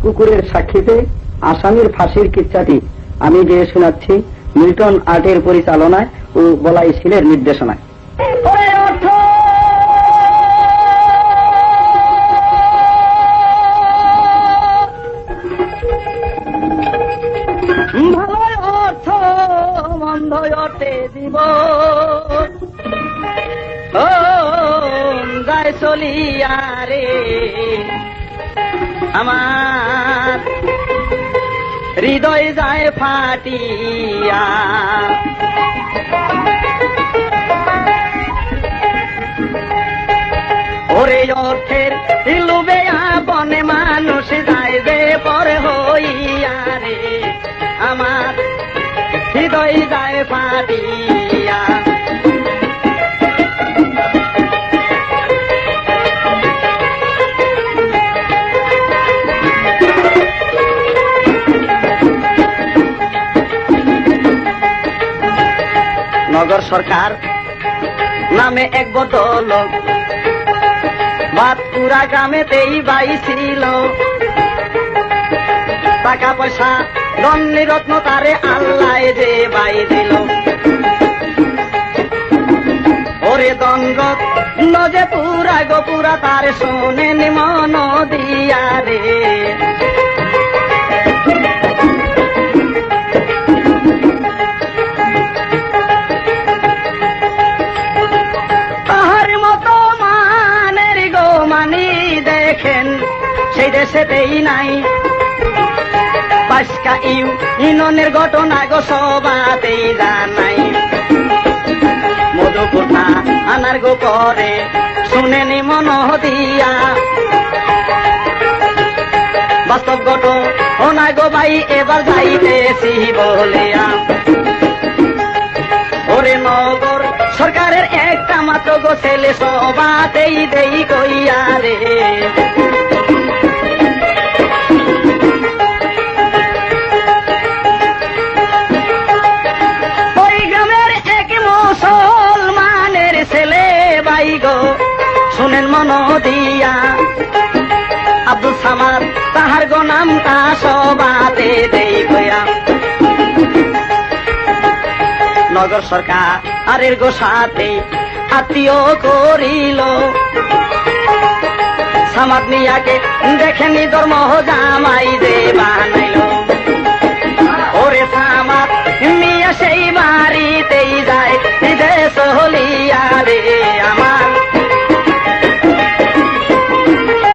কুকুরের সাক্ষীতে আসামির ফাঁসির কিচ্ছাটি আমি গিয়ে শোনাচ্ছি মিল্টন আর্টের পরিচালনায় ও বলাই শিলের নির্দেশনায়। ভালো অর্থ মন্দ অর্থে দিব ও যায় চলিয়া রে আমার হৃদয় যায় ফাটিয়া ওরে অর্থের লোভে বনে মানুষ যায় যে পর হইয়া রে আমার হৃদয় যায় ফাটিয়া নগর সরকার নামে এক বদলোক বাতপুরা গ্রামেতেই বাইছিল টাকা পয়সা ধনী রত্ন তারে আল্লাহ যে বাই দিল ওরে দণ্ডক নজে পুরা গোপুরা তার শোনেন মন দিয়া রে সেই দেশেতেই নাই পাঁচকা ইউনিয়নের ঘটনা গো সবাতেই জানাই মধুকোঠা আনার গো করে শুনেনি মন দিয়া বাস্তব ঘটনা গো ভাই এবার যাইতেছি বলিয়া ওরে নগর সরকারের একটা মাত্র গো ছেলে সবাতেই দেই কইয়া রে শুনেন মন দিয়া আব্দুল সামাদ তাহার গো নামটা সবাতে দেই গয়া নগর সরকার আরের গো সাথে আত্মীয় করিল সামাদ মিয়াকে দেখেনি ধর্ম জামাই যে বানাইল ওরে সামাদ মিয়া সেই বাড়িতেই যায় দেশ হলিয়া রে আমার